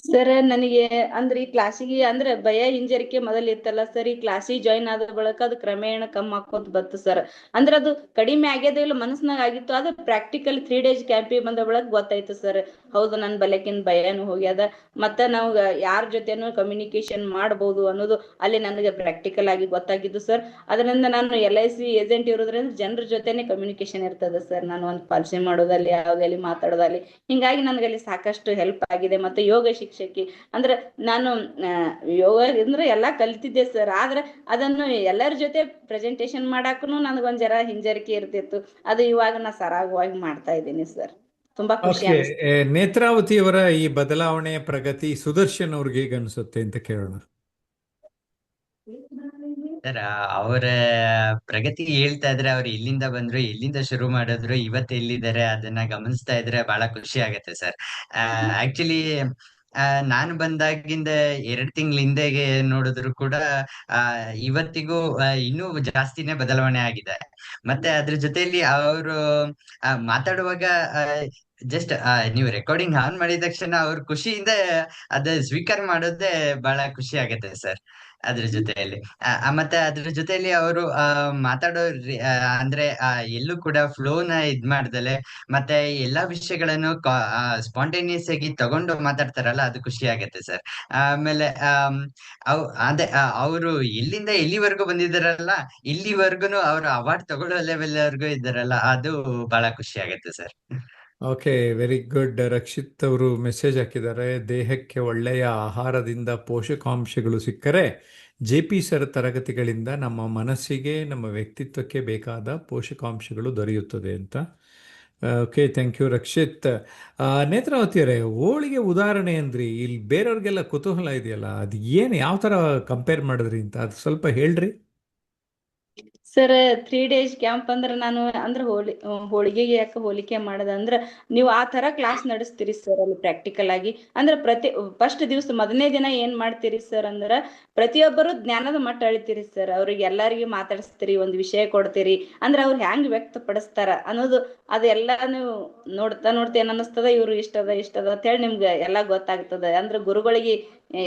ಸರ್ ನನಗೆ ಅಂದ್ರೆ ಈ ಕ್ಲಾಸಿಗೆ ಅಂದ್ರೆ ಭಯ ಹಿಂಜರಿಕೆ ಮೊದಲ್ ಇತ್ತಲ್ಲ ಸರ್, ಈ ಕ್ಲಾಸಿಗೆ ಜಾಯಿನ್ ಆದ ಬಳಿಕ ಅದು ಕ್ರಮೇಣ ಕಮ್ಮಿ ಆಕೋತ ಬಂತು ಸರ್. ಅಂದ್ರೆ ಅದು ಕಡಿಮೆ ಆಗ್ಯದ ಇಲ್ಲ ಮನಸ್ನಾಗ ಆಗಿತ್ತು, ಅದು ಪ್ರಾಕ್ಟಿಕಲ್ 3 days ಕ್ಯಾಂಪಿಗೆ ಬಂದ ಬಳಿಕ ಗೊತ್ತಾಯ್ತು ಸರ್. ಹೌದು, ನನ್ ಬಲಕಿನ್ ಭಯನೂ ಹೋಗ್ಯದ, ಮತ್ತೆ ನಾವು ಯಾರ ಜೊತೆನೂ ಕಮ್ಯುನಿಕೇಶನ್ ಮಾಡ್ಬೋದು ಅನ್ನೋದು ಅಲ್ಲಿ ನನಗೆ ಪ್ರಾಕ್ಟಿಕಲ್ ಆಗಿ ಗೊತ್ತಾಗಿದ್ದು ಸರ್. ಅದರಿಂದ ನಾನು LIC ಏಜೆಂಟ್ ಇರೋದ್ರಿಂದ ಜನರ ಜೊತೆನೆ ಕಮ್ಯುನಿಕೇಶನ್ ಇರ್ತದೆ ಸರ್. ನಾನು ಒಂದು ಪಾಲಿಸಿ ಮಾಡೋದಲ್ಲಿ ಯಾವ್ದಲ್ಲಿ ಮಾತಾಡೋದಲ್ಲಿ ಹಿಂಗಾಗಿ ನನಗೆ ಅಲ್ಲಿ ಸಾಕಷ್ಟು ಹೆಲ್ಪ್ ಆಗಿದೆ. ಮತ್ತೆ ಯೋಗ ಶಿಕ್ಷಕಿ ಅಂದ್ರೆ ನಾನು ಯೋಗ ಅಂದ್ರೆ ಎಲ್ಲಾ ಕಲ್ತಿದ್ದೆ ಸರ್. ಆದ್ರೆ ಅದನ್ನು ಎಲ್ಲರ ಜೊತೆ ಪ್ರೆಸೆಂಟೇಶನ್ ಮಾಡಾಕನು ನನಗೊಂದ್ ಜರ ಹಿಂಜರಿಕೆ ಇರ್ತಿತ್ತು. ಅದು ಇವಾಗ ನಾ ಸರಾಗವಾಗಿ ಮಾಡ್ತಾ ಇದ್ದೀನಿ ಸರ್. ತುಂಬಾ ಖುಷಿ ಓಕೆ, ಅನಿಸ್ತು. ನೇತ್ರಾವತಿಯವರ ಈ ಬದಲಾವಣೆಯ ಪ್ರಗತಿ ಸುದರ್ಶನ್ ಅವ್ರಿಗೆ ಹೇಗೆ ಅನಿಸುತ್ತೆ ಅಂತ ಕೇಳೋಣ. ಸರ್, ಅವರ ಪ್ರಗತಿ ಹೇಳ್ತಾ ಇದ್ರೆ ಅವ್ರು ಎಲ್ಲಿಂದ ಬಂದ್ರು, ಎಲ್ಲಿಂದ ಶುರು ಮಾಡಿದ್ರು, ಇವತ್ತು ಎಲ್ಲಿದ್ದಾರೆ ಅದನ್ನ ಗಮನಿಸ್ತಾ ಇದ್ರೆ ಬಹಳ ಖುಷಿ ಆಗತ್ತೆ ಸರ್. ಆಕ್ಚುಲಿ ನಾನು ಬಂದಾಗಿಂದ 2 ತಿಂಗಳ ಹಿಂದೆಗೆ ನೋಡಿದ್ರು ಕೂಡ ಇವತ್ತಿಗೂ ಇನ್ನೂ ಜಾಸ್ತಿನೇ ಬದಲಾವಣೆ ಆಗಿದೆ. ಮತ್ತೆ ಅದ್ರ ಜೊತೆಯಲ್ಲಿ ಅವರು ಮಾತಾಡುವಾಗ ಜಸ್ಟ್ ನೀವು ರೆಕಾರ್ಡಿಂಗ್ ಆನ್ ಮಾಡಿದ ತಕ್ಷಣ ಅವ್ರ ಖುಷಿಯಿಂದ ಅದ ಸ್ವೀಕಾರ ಮಾಡೋದೇ ಬಹಳ ಖುಷಿ ಆಗತ್ತೆ ಸರ್. ಅದ್ರ ಜೊತೆಯಲ್ಲಿ ಮತ್ತೆ ಅದ್ರ ಜೊತೆಯಲ್ಲಿ ಅವರು ಮಾತಾಡೋ ಅಂದ್ರೆ ಎಲ್ಲೂ ಕೂಡ ಫ್ಲೋನ ಇದ್ ಮಾಡ್ದಲೆ ಮತ್ತೆ ಎಲ್ಲಾ ವಿಷಯಗಳನ್ನು ಸ್ಪಾಂಟೇನಿಯಸ್ ಆಗಿ ತಗೊಂಡು ಮಾತಾಡ್ತಾರಲ್ಲ, ಅದು ಖುಷಿ ಆಗತ್ತೆ ಸರ್. ಆಮೇಲೆ ಅದೇ ಅವರು ಎಲ್ಲಿಂದ ಎಲ್ಲಿವರೆಗೂ ಬಂದಿದ್ದಾರಲ್ಲ, ಇಲ್ಲಿವರೆಗೂ ಅವರು ಅವಾರ್ಡ್ ತಗೊಳ್ಳೋ ಲೆವೆಲ್ ವರ್ಗೂ ಇದ್ದಾರಲ್ಲ, ಅದು ಬಹಳ ಖುಷಿ ಆಗತ್ತೆ sir. Okay, very good. Rakshit ಅವರು ಮೆಸೇಜ್ ಹಾಕಿದ್ದಾರೆ, ದೇಹಕ್ಕೆ ಒಳ್ಳೆಯ ಆಹಾರದಿಂದ ಪೋಷಕಾಂಶಗಳು ಸಿಕ್ಕರೆ JP ಸರ್ ತರಗತಿಗಳಿಂದ ನಮ್ಮ ಮನಸ್ಸಿಗೆ ನಮ್ಮ ವ್ಯಕ್ತಿತ್ವಕ್ಕೆ ಬೇಕಾದ ಪೋಷಕಾಂಶಗಳು ದೊರೆಯುತ್ತದೆ ಅಂತ. Okay, thank you Rakshit. ನೇತ್ರಾವತಿಯವರೇ, ಹೋಳಿಗೆ ಉದಾಹರಣೆ ಅಂದ್ರಿ, ಇಲ್ಲಿ ಬೇರೆಯವ್ರಿಗೆಲ್ಲ ಕುತೂಹಲ ಇದೆಯಲ್ಲ, ಅದು ಏನು ಯಾವ ಥರ ಕಂಪೇರ್ ಮಾಡಿದ್ರಿ ಅಂತ ಅದು ಸ್ವಲ್ಪ ಹೇಳ್ರಿ. ಸರ್ 3 days ಕ್ಯಾಂಪ್ ಅಂದ್ರ ನಾನು ಅಂದ್ರ ಹೋಳಿಗೆಗೆ ಯಾಕೆ ಹೋಲಿಕೆ ಮಾಡದ ಅಂದ್ರ, ನೀವು ಆ ತರ ಕ್ಲಾಸ್ ನಡೆಸ್ತೀರಿ ಸರ್ ಅಲ್ಲಿ ಪ್ರಾಕ್ಟಿಕಲ್ ಆಗಿ. ಅಂದ್ರ ಫಸ್ಟ್ ದಿವಸ ಮೊದಲನೇ ದಿನ ಏನ್ ಮಾಡ್ತೀರಿ ಸರ್ ಅಂದ್ರ, ಪ್ರತಿಯೊಬ್ಬರು ಜ್ಞಾನದ ಮಟ್ಟ ಅಳಿತೀರಿ ಸರ್. ಅವ್ರಿಗೆ ಎಲ್ಲರಿಗೂ ಮಾತಾಡಿಸ್ತೀರಿ, ಒಂದ್ ವಿಷಯ ಕೊಡ್ತೀರಿ, ಅಂದ್ರ ಅವ್ರು ಹೆಂಗ್ ವ್ಯಕ್ತಪಡಿಸ್ತಾರ ಅನ್ನೋದು ಅದೆಲ್ಲ ನೀವು ನೋಡ್ತಾ ಏನ್ ಅನಸ್ತದ, ಇವ್ರು ಇಷ್ಟದ ಅಂತ ಹೇಳಿ ನಿಮ್ಗೆ ಎಲ್ಲಾ ಗೊತ್ತಾಗ್ತದ. ಅಂದ್ರ ಗುರುಗಳಿಗೆ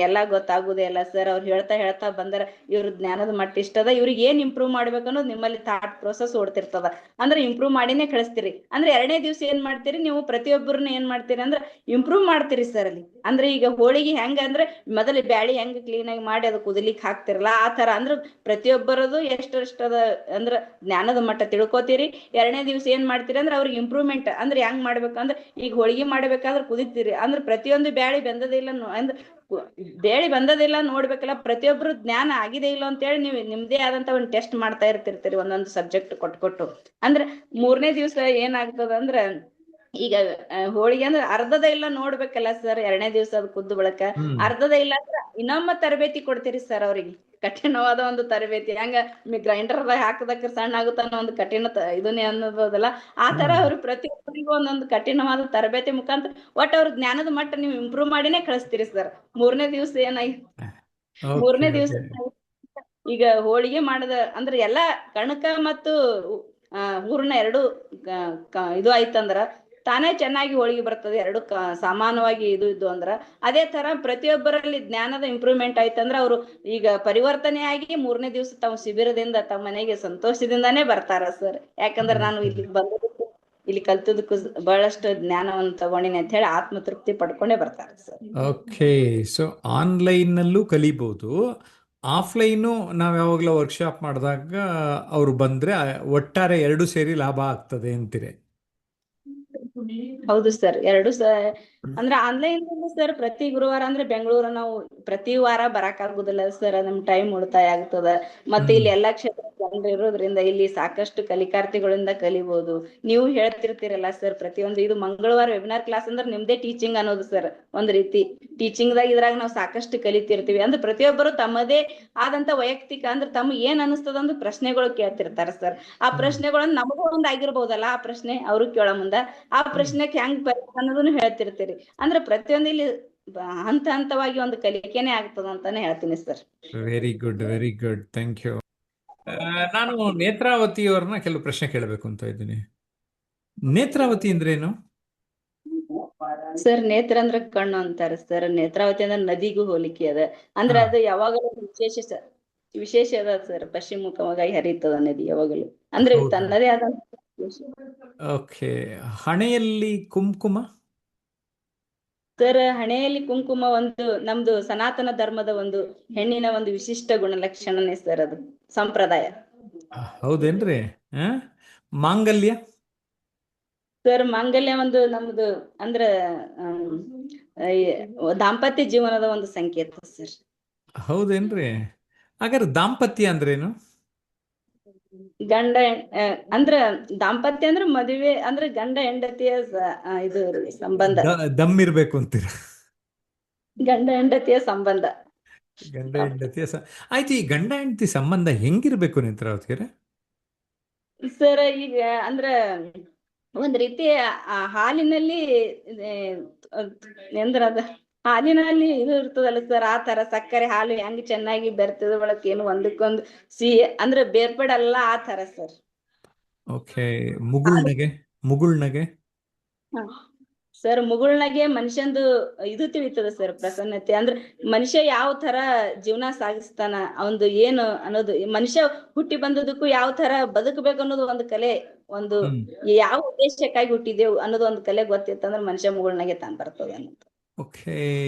ಎಲ್ಲಾ ಗೊತ್ತಾಗುದೇ ಇಲ್ಲ ಸರ್. ಅವ್ರು ಹೇಳ್ತಾ ಬಂದರ ಇವ್ರ ಜ್ಞಾನದ ಮಟ್ಟ ಇಷ್ಟದ, ಇವ್ರಿಗೆ ಏನ್ ಇಂಪ್ರೂವ್ ಮಾಡ್ಬೇಕು ಅನ್ನೋದು ನಿಮ್ಮಲ್ಲಿ ಥಾಟ್ ಪ್ರೋಸೆಸ್ ಓಡ್ತಿರ್ತದ. ಅಂದ್ರೆ ಇಂಪ್ರೂವ್ ಮಾಡಿನೇ ಕಳಿಸ್ತೀರಿ. ಅಂದ್ರೆ 2ನೇ ದಿವ್ಸ ಏನ್ ಮಾಡ್ತೀರಿ ನೀವು, ಪ್ರತಿಯೊಬ್ಬರನ್ನ ಏನ್ ಮಾಡ್ತೀರಿ ಅಂದ್ರೆ ಇಂಪ್ರೂವ್ ಮಾಡ್ತೀರಿ ಸರ್ ಅಲ್ಲಿ. ಅಂದ್ರೆ ಈಗ ಹೋಳಿಗೆ ಹೆಂಗ ಅಂದ್ರೆ ಮೊದಲು ಬ್ಯಾಳಿ ಹೆಂಗ್ ಕ್ಲೀನ್ ಆಗಿ ಮಾಡಿ ಅದು ಕುದಿಲಿಕ್ ಹಾಕ್ತಿರಲ್ಲ, ಆ ತರ ಅಂದ್ರೆ ಪ್ರತಿಯೊಬ್ಬರದು ಎಷ್ಟದ ಅಂದ್ರ ಜ್ಞಾನದ ಮಟ್ಟ ತಿಳ್ಕೊತೀರಿ. 2ನೇ ದಿವ್ಸ ಏನ್ ಮಾಡ್ತೀರಿ ಅಂದ್ರೆ ಅವ್ರಿಗೆ ಇಂಪ್ರೂವ್ಮೆಂಟ್ ಅಂದ್ರೆ ಹೆಂಗ್ ಮಾಡ್ಬೇಕಂದ್ರೆ, ಈಗ ಹೋಳಿಗೆ ಮಾಡ್ಬೇಕಾದ್ರೆ ಕುದಿತೀರಿ ಅಂದ್ರೆ ಪ್ರತಿಯೊಂದು ಬ್ಯಾಳಿ ಬೆಂದದಿಲ್ಲ ಅಂದ್ರೆ ಬೇಳಿ ಬಂದದಿಲ್ಲ ನೋಡ್ಬೇಕಲ್ಲ, ಪ್ರತಿಯೊಬ್ರು ಜ್ಞಾನ ಆಗಿದೆ ಇಲ್ಲ ಅಂತ ಹೇಳಿ ನೀವು ನಿಮ್ದೇ ಆದಂತ ಒಂದು ಟೆಸ್ಟ್ ಮಾಡ್ತಾ ಇರ್ತಿರ್ತೀರಿ ಒಂದೊಂದು ಸಬ್ಜೆಕ್ಟ್ ಕೊಟ್ಟು. ಅಂದ್ರೆ 3ನೇ ದಿವ್ಸ ಏನಾಗ್ತದ ಅಂದ್ರೆ, ಈಗ ಹೋಳಿಗೆ ಅಂದ್ರೆ ಅರ್ಧದ ಇಲ್ಲ ನೋಡ್ಬೇಕಲ್ಲ ಸರ್. 2ನೇ ದಿವ್ಸ ಅದು ಕುದ್ದು ಬಳಕ ಅರ್ಧದ ಇಲ್ಲ ಅಂದ್ರೆ ಇನ್ನೊಮ್ಮ ತರಬೇತಿ ಕೊಡ್ತೀರಿ ಸರ್ ಅವ್ರಿಗೆ. ಕಠಿಣವಾದ ಒಂದು ತರಬೇತಿ, ಹೆಂಗ ಗ್ರೈಂಡರ್ದಾಗ ಹಾಕದಕ್ಕೆ ಸಣ್ಣ ಆಗುತ್ತಾನ ಒಂದು ಕಠಿಣ ಇದನ್ನೇ ಅನ್ನೋದಲ್ಲ, ಆ ತರ ಅವ್ರು ಪ್ರತಿಯೊಬ್ಬರಿಗೂ ಒಂದೊಂದು ಕಠಿಣವಾದ ತರಬೇತಿ ಮುಖಾಂತರ ಒಟ್ಟು ಅವ್ರ ಜ್ಞಾನದ ಮಟ್ಟ ನೀವು ಇಂಪ್ರೂವ್ ಮಾಡಿನೇ ಕಳಿಸ್ತೀರಿ ಸರ್. 3ನೇ ದಿವ್ಸ ಏನಾಯ್ತು, ಓಕೆ 3ನೇ ದಿವ್ಸ ಓಕೆ. ಈಗ ಹೋಳಿಗೆ ಮಾಡದ ಅಂದ್ರೆ ಎಲ್ಲಾ ಕಣಕ ಮತ್ತು ಹೂರ್ಣ ಎರಡು ಇದು ಆಯ್ತಂದ್ರ ತಾನೇ ಚೆನ್ನಾಗಿ ಹೋಳಿಗೆ ಬರ್ತದೆ. ಎರಡು ಸಮಾನವಾಗಿ ಇದು ಅಂದ್ರ, ಅದೇ ತರ ಪ್ರತಿಯೊಬ್ಬರಲ್ಲಿ ಜ್ಞಾನದ ಇಂಪ್ರೂವ್ಮೆಂಟ್ ಆಯ್ತಂದ್ರ ಅವರು ಈಗ ಪರಿವರ್ತನೆ ಆಗಿ 3ನೇ ದಿವ್ಸ ತಮ್ಮ ಶಿಬಿರದಿಂದ ತಮ್ಮ ಮನೆಗೆ ಸಂತೋಷದಿಂದಾನೇ ಬರ್ತಾರ ಸರ್. ಯಾಕಂದ್ರೆ ನಾನು ಇಲ್ಲಿ ಬಂದದಕ್ಕೂ ಇಲ್ಲಿ ಕಲ್ತದಕ್ಕೂ ಬಹಳಷ್ಟು ಜ್ಞಾನವನ್ನು ತಗೊಂಡಿನಿ ಅಂತ ಹೇಳಿ ಆತ್ಮತೃಪ್ತಿ ಪಡ್ಕೊಂಡೇ ಬರ್ತಾರೆ ಸರ್. ಓಕೆ, ಸೊ ಆನ್ಲೈನ್ನಲ್ಲೂ ಕಲಿಬೋದು, ಆಫ್ಲೈನು ನಾವು ಯಾವಾಗಲೂ ವರ್ಕ್ಶಾಪ್ ಮಾಡಿದಾಗ ಅವರು ಬಂದರೆ ಒಟ್ಟಾರೆ ಎರಡು ಸೇರಿ ಲಾಭ ಆಗ್ತದೆ ಅಂತೀರಿ. ಹೌದು ಸರ್, ಎರಡು ಅಂದ್ರೆ ಆನ್ಲೈನ್ ಸರ್ ಪ್ರತಿ ಗುರುವಾರ ಅಂದ್ರೆ ಬೆಂಗಳೂರು ನಾವು ಪ್ರತಿ ವಾರ ಬರಾಕ್ ಆಗುದಿಲ್ಲ ಸರ್, ನಮ್ ಟೈಮ್ ಉಳಿತಾಯ ಆಗ್ತದ. ಮತ್ತೆ ಇಲ್ಲಿ ಎಲ್ಲಾ ಕ್ಷೇತ್ರ ಜನರು ಇರೋದ್ರಿಂದ ಇಲ್ಲಿ ಸಾಕಷ್ಟು ಕಲಿಕಾರ್ಥಿಗಳಿಂದ ಕಲಿಬಹುದು. ನೀವು ಹೇಳ್ತಿರ್ತೀರಲ್ಲ ಸರ್ ಪ್ರತಿಯೊಂದು, ಇದು ಮಂಗಳವಾರ ವೆಬಿನಾರ್ ಕ್ಲಾಸ್ ಅಂದ್ರೆ ನಿಮ್ದೇ ಟೀಚಿಂಗ್ ಅನ್ನೋದು ಸರ್. ಒಂದ್ ರೀತಿ ಟೀಚಿಂಗ್ ಇದ್ರಾಗ ನಾವು ಸಾಕಷ್ಟು ಕಲಿತಿರ್ತೀವಿ. ಅಂದ್ರೆ ಪ್ರತಿಯೊಬ್ಬರು ತಮ್ಮದೇ ಆದಂತ ವೈಯಕ್ತಿಕ ಅಂದ್ರೆ ತಮ್ಮ ಏನ್ ಅನಿಸ್ತದ ಅಂದ್ರೆ ಪ್ರಶ್ನೆಗಳು ಕೇಳ್ತಿರ್ತಾರೆ ಸರ್. ಆ ಪ್ರಶ್ನೆಗಳನ್ನ ನಮಗೂ ಒಂದ್ ಆಗಿರ್ಬೋದಲ್ಲ, ಆ ಪ್ರಶ್ನೆ ಅವ್ರು ಕೇಳೋ ಮುಂದ ಆ ಪ್ರಶ್ನೆಗೆ ಹೆಂಗ್ ಪರಿಹಾರ ಅನ್ನೋದನ್ನು ಹೇಳ್ತಿರ್ತೀರಿ. ಅಂದ್ರೆ ಪ್ರತಿಯೊಂದು ಇಲ್ಲಿ ಹಂತವಾಗಿ ಒಂದು ಕಲಿಕೆನೆ ಆಗ್ತದ ಅಂತಾನೆ ಹೇಳ್ತೀನಿ sir. Very good, very good, thank you. ನಾನು ನೇತ್ರಾವತಿ ಅವ್ರನ್ನ ಕೆಲವು ಪ್ರಶ್ನೆ ಕೇಳಬೇಕು ಅಂತ ಇದ್ದೀನಿ. ನೇತ್ರಾವತಿ ಅಂದ್ರೇನು? ಸರ್ ನೇತ್ರ ಅಂದ್ರೆ ಕಣ್ಣು ಅಂತಾರೆ ಸರ್. ನೇತ್ರಾವತಿ ಅಂದ್ರೆ ನದಿಗೂ ಹೋಲಿಕೆ ಅದ. ಅಂದ್ರೆ ಅದು ಯಾವಾಗಲೂ ವಿಶೇಷ ಅದ ಸರ್. ಪಶ್ಚಿಮುಖವಾಗಿ ಹರಿತದ ನದಿ ಯಾವಾಗಲೂ, ಅಂದ್ರೆ ಹೌದಾ? ತನ್ನದೇ ಆದ. ಓಕೆ. ಹಣೆಯಲ್ಲಿ ಕುಂಕುಮ? ಸರ್ ಹಣೆಯಲ್ಲಿ ಕುಂಕುಮ ಒಂದು ನಮ್ದು ಸನಾತನ ಧರ್ಮದ ಒಂದು ಹೆಣ್ಣಿನ ಒಂದು ವಿಶಿಷ್ಟ ಗುಣಲಕ್ಷಣನೇ ಸರ್, ಅದು ಸಂಪ್ರದಾಯ. ಹೌದೇನ್ರಿ? ಮಾಂಗಲ್ಯ? ಸರ್ ಮಾಂಗಲ್ಯ ಒಂದು ನಮ್ದು ಅಂದ್ರ ದಾಂಪತ್ಯ ಜೀವನದ ಒಂದು ಸಂಕೇತ ಸರ್. ಹೌದೇನ್ರಿ? ಹಾಗಾದ್ರೆ ದಾಂಪತ್ಯ ಅಂದ್ರೇನು? ಗಂಡ ಅಂದ್ರ ದಾಂಪತ್ಯ ಅಂದ್ರೆ ಮದುವೆ ಅಂದ್ರೆ ಗಂಡ ಹೆಂಡತಿಯ ಇದು ಸಂಬಂಧ, ದಮ್ ಇರ್ಬೇಕು ಅಂತೀರ? ಗಂಡ ಹೆಂಡತಿಯ ಸಂಬಂಧ. ಗಂಡ ಹೆಂಡತಿಯ ಆಯ್ತು, ಈ ಗಂಡ ಹೆಂಡತಿ ಸಂಬಂಧ ಹೆಂಗಿರ್ಬೇಕು ನೇತ್ರಾವತಿಯರ? ಸರ್ ಈಗ ಅಂದ್ರ ಒಂದ್ ರೀತಿ ಹಾಲಿನಲ್ಲಿ ಎಂದ್ರ ಅದ ಹಾಲಿನಲ್ಲಿ ಇದು ಇರ್ತದಲ್ಲ ಸರ್, ಆ ತರ ಸಕ್ಕರೆ ಹಾಲು ಹೆಂಗ್ ಚೆನ್ನಾಗಿ ಬೆರ್ತದ ಒಳಕ್ ಏನು ಒಂದಕ್ಕೊಂದು ಸಿಹಿ ಅಂದ್ರೆ ಬೇರ್ಪಡಲ್ಲ, ಆ ತರ ಸರ್. ಓಕೆ. ಮುಗುಳ್ನಗೆ? ಮುಗುಳ್ನಗೆ? ಸರ್ ಮುಗುಳ್ನಾಗೆ ಮನುಷ್ಯಂದು ಇದು ತಿಳಿತದ ಸರ್, ಪ್ರಸನ್ನತೆ ಅಂದ್ರೆ ಮನುಷ್ಯ ಯಾವ ತರ ಜೀವನ ಸಾಗಿಸ್ತಾನ, ಅವಂದು ಏನು ಅನ್ನೋದು, ಈ ಮನುಷ್ಯ ಹುಟ್ಟಿ ಬಂದದಕ್ಕೂ ಯಾವ ತರ ಬದುಕಬೇಕು ಅನ್ನೋದು ಒಂದು ಕಲೆ, ಒಂದು ಹ್ಮ್ ಯಾವ ಉದ್ದೇಶಕ್ಕಾಗಿ ಹುಟ್ಟಿದೆವು ಅನ್ನೋದು ಒಂದು ಕಲೆ ಗೊತ್ತಿತ್ತಂದ್ರೆ ಮನುಷ್ಯ ಮುಗುಳ್ನಾಗೆ ತಾನ್ ಬರ್ತದ ಅನ್ನೋದು. ಓಕೆ.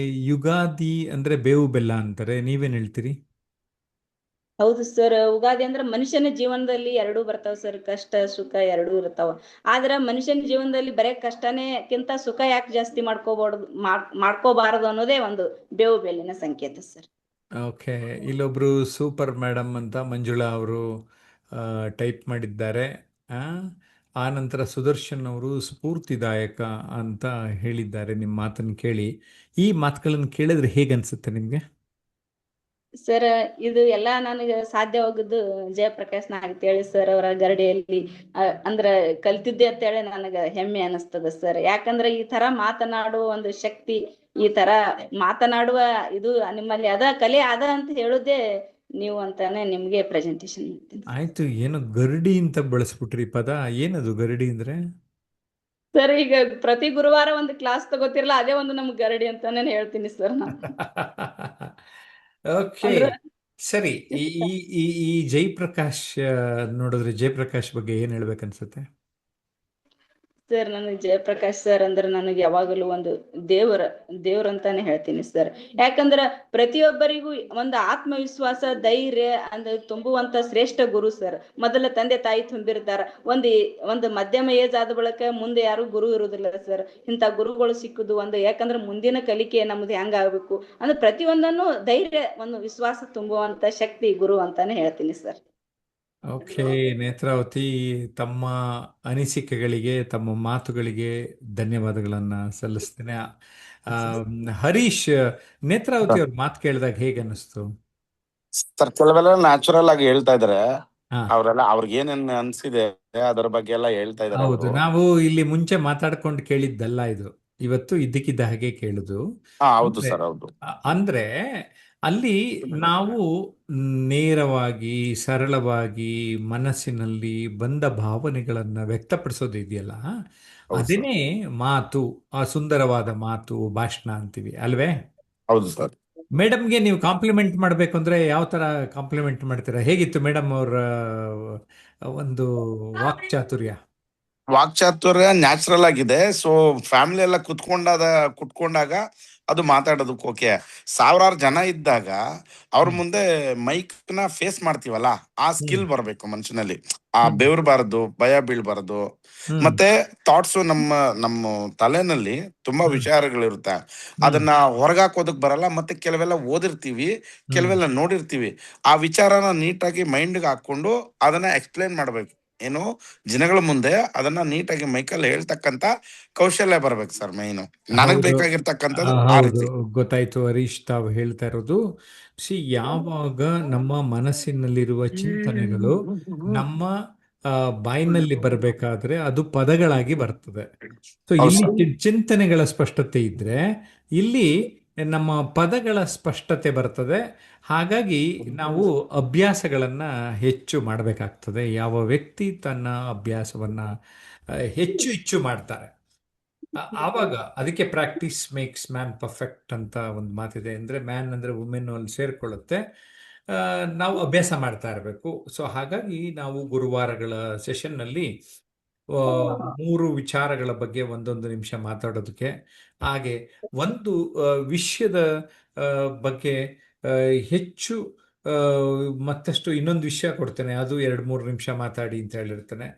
ಯುಗಾದಿ ಅಂದ್ರೆ ಬೇವು ಬೆಲ್ಲ ಅಂತಾರೆ, ನೀವೇನ್ ಹೇಳ್ತೀರಿ? ಹೌದು ಸರ್, ಉಗಾದಿ ಅಂದ್ರೆ ಮನುಷ್ಯನ ಜೀವನದಲ್ಲಿ ಎರಡೂ ಬರ್ತಾವ ಸರ್, ಕಷ್ಟ ಸುಖ ಎರಡೂ ಇರ್ತಾವ. ಆದ್ರ ಮನುಷ್ಯನ ಜೀವನದಲ್ಲಿ ಬರೇ ಕಷ್ಟನೇಕ್ಕಿಂತ ಸುಖ ಯಾಕೆ ಜಾಸ್ತಿ ಮಾಡ್ಕೋಬಾರದು ಅನ್ನೋದೇ ಒಂದು ಬೇವು ಬೆಲ್ಲಿನ ಸಂಕೇತ ಸರ್. ಓಕೆ. ಇಲ್ಲೊಬ್ರು ಸೂಪರ್ ಮೇಡಮ್ ಅಂತ ಮಂಜುಳಾ ಅವರು ಟೈಪ್ ಮಾಡಿದ್ದಾರೆ. ಆ ಆ ನಂತರ ಸುದರ್ಶನ್ ಅವರು ಸ್ಫೂರ್ತಿದಾಯಕ ಅಂತ ಹೇಳಿದ್ದಾರೆ. ನಿಮ್ಮ ಮಾತನ್ನು ಕೇಳಿ, ಈ ಮಾತುಗಳನ್ನು ಕೇಳಿದ್ರೆ ಹೇಗನ್ಸುತ್ತೆ ನಿಮಗೆ? ಸರ್ ಇದು ಎಲ್ಲಾ ನನಗೆ ಸಾಧ್ಯವಾಗುದು ಜಯಪ್ರಕಾಶ್ ನಾಗತೇಳಿ ಸರ್ ಅವರ ಗರಡಿಯಲ್ಲಿ ಅಂದ್ರ ಕಲ್ತಿದ್ದೆ ಅಂತೇಳಿ ನನಗ ಹೆಮ್ಮೆ ಅನಿಸ್ತದ ಸರ್. ಯಾಕಂದ್ರೆ ಈ ತರ ಮಾತನಾಡುವ ಒಂದು ಶಕ್ತಿ, ಈ ತರ ಮಾತನಾಡುವ ಇದು ನಿಮ್ಮಲ್ಲಿ ಅದ ಕಲೆ ಅದ ಅಂತ ಹೇಳುದೇ ನೀವು ಅಂತಾನೆ ನಿಮ್ಗೆ ಪ್ರೆಸೆಂಟೇಶನ್ ಮಾಡ್ತೀನಿ ಆಯ್ತು, ಏನೋ ಗರಡಿ ಅಂತ ಬಳಸ್ಬಿಟ್ರಿ ಪದ. ಏನದು ಗರಡಿ ಅಂದ್ರೆ? ಸರ್. ಈಗ ಪ್ರತಿ ಗುರುವಾರ ಒಂದು ಕ್ಲಾಸ್ ತಗೋತಿರಲ್ಲ, ಅದೇ ಒಂದು ನಮ್ಗೆ ಗರಡಿ ಅಂತಾನೆ ಹೇಳ್ತೀನಿ ಸರ್ ನಾನು. ಓಕೆ, ಅಂದ್ರ ಸರಿ. ಈ ಈ ಈ ಈ ಜಯಪ್ರಕಾಶ್ ನೋಡಿದ್ರೆ ಜಯಪ್ರಕಾಶ್ ಬಗ್ಗೆ ಏನ್ ಹೇಳ್ಬೇಕನ್ಸುತ್ತೆ? ಸರ್ ನನಗೆ ಜಯಪ್ರಕಾಶ್ ಸರ್ ಅಂದ್ರೆ ನನಗೆ ಯಾವಾಗಲೂ ಒಂದು ದೇವ್ರಂತಾನೆ ಹೇಳ್ತೀನಿ ಸರ್. ಯಾಕಂದ್ರ ಪ್ರತಿಯೊಬ್ಬರಿಗೂ ಒಂದು ಆತ್ಮವಿಶ್ವಾಸ, ಧೈರ್ಯ ಅಂದ್ರೆ ತುಂಬುವಂತ ಶ್ರೇಷ್ಠ ಗುರು ಸರ್. ಮೊದಲ ತಂದೆ ತಾಯಿ ತುಂಬಿರ್ತಾರ, ಒಂದು ಮಧ್ಯಮ ಏಜ್ ಆದ ಬಳಿಕ ಮುಂದೆ ಯಾರು ಗುರು ಇರುವುದಿಲ್ಲ ಸರ್. ಇಂಥ ಗುರುಗಳು ಸಿಕ್ಕುದು ಒಂದು, ಯಾಕಂದ್ರೆ ಮುಂದಿನ ಕಲಿಕೆ ನಮ್ದು ಹೆಂಗ ಆಗ್ಬೇಕು ಅಂದ್ರೆ ಪ್ರತಿಯೊಂದನ್ನು ಧೈರ್ಯ, ಒಂದು ವಿಶ್ವಾಸ ತುಂಬುವಂತ ಶಕ್ತಿ ಗುರು ಅಂತಾನೆ ಹೇಳ್ತೀನಿ ಸರ್. ಓಕೆ ನೇತ್ರಾವತಿ, ತಮ್ಮ ಅನಿಸಿಕೆಗಳಿಗೆ, ತಮ್ಮ ಮಾತುಗಳಿಗೆ ಧನ್ಯವಾದಗಳನ್ನ ಸಲ್ಲಿಸ್ತೇನೆ. ಹರೀಶ್, ನೇತ್ರಾವತಿ ಅವ್ರ ಮಾತು ಕೇಳಿದಾಗ ಹೇಗೆ ಅನ್ನಿಸ್ತು? ಸರ್ ಕೆಲವೆಲ್ಲ ನ್ಯಾಚುರಲ್ ಆಗಿ ಹೇಳ್ತಾ ಇದಾರೆ. ಹಾ, ಅವ್ರೆಲ್ಲ ಅವ್ರಿಗೆ ಏನೇನ್ ಅನ್ಸಿದೆ ಅದರ ಬಗ್ಗೆ ಎಲ್ಲ ಹೇಳ್ತಾ ಇದಾರೆ ಹೌದು. ಅವರು. ನಾವು ಇಲ್ಲಿ ಮುಂಚೆ ಮಾತಾಡ್ಕೊಂಡು ಕೇಳಿದ್ದಲ್ಲ ಇದು, ಇವತ್ತು ಇದ್ದಕ್ಕಿದ್ದ ಹಾಗೆ ಕೇಳುದು. ಹೌದು ಅಂದ್ರೆ ಸರ್, ಹೌದು. ಅಂದ್ರೆ ಅಲ್ಲಿ ನಾವು ನೇರವಾಗಿ, ಸರಳವಾಗಿ ಮನಸ್ಸಿನಲ್ಲಿ ಬಂದ ಭಾವನೆಗಳನ್ನ ವ್ಯಕ್ತಪಡಿಸೋದು ಇದೆಯಲ್ಲ, ಹೌದು ಸರ್, ಅದೇನೇ ಮಾತು, ಆ ಸುಂದರವಾದ ಮಾತು, ಭಾಷಣ ಅಂತೀವಿ ಅಲ್ವೇ? ಹೌದು ಸರ್. ಮೇಡಮ್ಗೆ ನೀವು ಕಾಂಪ್ಲಿಮೆಂಟ್ ಮಾಡಬೇಕು ಅಂದ್ರೆ ಯಾವ ತರ ಕಾಂಪ್ಲಿಮೆಂಟ್ ಮಾಡ್ತೀರಾ? ಹೇಗಿತ್ತು ಮೇಡಮ್ ಅವರ ಒಂದು ವಾಕ್ಚಾತುರ್ಯ? ವಾಕ್ಚಾತುರ್ಯ ನ್ಯಾಚುರಲ್ ಆಗಿದೆ. ಸೊ ಫ್ಯಾಮಿಲಿ ಎಲ್ಲ ಕುತ್ಕೊಂಡಾಗ ಅದು ಮಾತಾಡೋದಕ್ಕೆ ಓಕೆ. ಸಾವಿರಾರು ಜನ ಇದ್ದಾಗ ಅವ್ರ ಹ್ಮ್ ಮುಂದೆ ಮೈಕ್ ನ ಫೇಸ್ ಮಾಡ್ತೀವಲ್ಲ, ಆ ಹ್ಮ್ ಸ್ಕಿಲ್ ಬರ್ಬೇಕು ಮನುಷ್ಯನಲ್ಲಿ. ಆ ಹ್ಮ್ ಬೆವರ್ಬಾರದು, ಭಯ ಬೀಳ್ಬಾರದು. ಹ್ಮ್ ಮತ್ತೆ ಥಾಟ್ಸ್ ನಮ್ಮ ತಲೆನಲ್ಲಿ ತುಂಬಾ ಹ್ಮ್ ವಿಚಾರಗಳಿರುತ್ತೆ. ಹ್ಮ್ ಅದನ್ನ ಹೊರಗಾಕೋದಕ್ ಬರಲ್ಲ. ಮತ್ತೆ ಕೆಲವೆಲ್ಲ ಓದಿರ್ತೀವಿ, ಹ್ಮ್ ಕೆಲವೆಲ್ಲ ನೋಡಿರ್ತೀವಿ. ಆ ವಿಚಾರನ ನೀಟಾಗಿ ಮೈಂಡ್ಗೆ ಹಾಕೊಂಡು ಅದನ್ನ ಎಕ್ಸ್ಪ್ಲೇನ್ ಮಾಡ್ಬೇಕು. ಏನು ಜನಗಳ ಮುಂದೆ ಅದನ್ನ ನೀಟಾಗಿ ಮೈಕಲ್ಲಿ ಹೇಳ್ತಕ್ಕಂತ ಕೌಶಲ್ಯ ಬರ್ಬೇಕು ಸರ್. ಮೈನು ನನಗ್ ಹೌದು. ಬೇಕಾಗಿರ್ತಕ್ಕಂಥದ್ದು ಆ ಹೌದು, ರೀತಿ. ಗೊತ್ತಾಯ್ತು ಹರೀಶ್ ತಾವು ಹೇಳ್ತಾ ಇರೋದು. ಯಾವಾಗ ನಮ್ಮ ಮನಸ್ಸಿನಲ್ಲಿರುವ ಚಿಂತನೆಗಳು ನಮ್ಮ ಆ, ಬಾಯಿನಲ್ಲಿ ಬರಬೇಕಾದ್ರೆ ಅದು ಪದಗಳಾಗಿ ಬರ್ತದೆ. ಸೊ ಹೌದು ಇಲ್ಲಿ ಸರ್. ಚಿಂತನೆಗಳ ಸ್ಪಷ್ಟತೆ ಇದ್ರೆ ಇಲ್ಲಿ ನಮ್ಮ ಪದಗಳ ಸ್ಪಷ್ಟತೆ ಬರ್ತದೆ. ಹಾಗಾಗಿ ನಾವು ಅಭ್ಯಾಸಗಳನ್ನ ಹೆಚ್ಚು ಮಾಡಬೇಕಾಗ್ತದೆ. ಯಾವ ವ್ಯಕ್ತಿ ತನ್ನ ಅಭ್ಯಾಸವನ್ನ ಹೆಚ್ಚು ಹೆಚ್ಚು ಮಾಡ್ತಾರೆ, ಆವಾಗ ಅದಕ್ಕೆ ಪ್ರಾಕ್ಟೀಸ್ ಮೇಕ್ಸ್ ಮ್ಯಾನ್ ಪರ್ಫೆಕ್ಟ್ ಅಂತ ಒಂದು ಮಾತಿದೆ. ಅಂದರೆ ಮ್ಯಾನ್ ಅಂದರೆ ವುಮೆನ್ ಅಲ್ಲಿ ಸೇರಿಕೊಳ್ಳುತ್ತೆ. ನಾವು ಅಭ್ಯಾಸ ಮಾಡ್ತಾ ಇರಬೇಕು. ಸೊ ಹಾಗಾಗಿ ನಾವು ಗುರುವಾರಗಳ ಸೆಷನ್ನಲ್ಲಿ ಆ, 3 ವಿಚಾರಗಳ ಬಗ್ಗೆ ಒಂದೊಂದು ನಿಮಿಷ ಮಾತಾಡೋದಕ್ಕೆ, ಹಾಗೆ ಒಂದು ವಿಷಯದ ಆ, ಬಗ್ಗೆ ಆ, ಹೆಚ್ಚು ಆ, ಮತ್ತಷ್ಟು ಇನ್ನೊಂದು ವಿಷಯ ಕೊಡ್ತೇನೆ, ಅದು 2-3 ನಿಮಿಷ ಮಾತಾಡಿ ಅಂತ ಹೇಳಿರ್ತೇನೆ.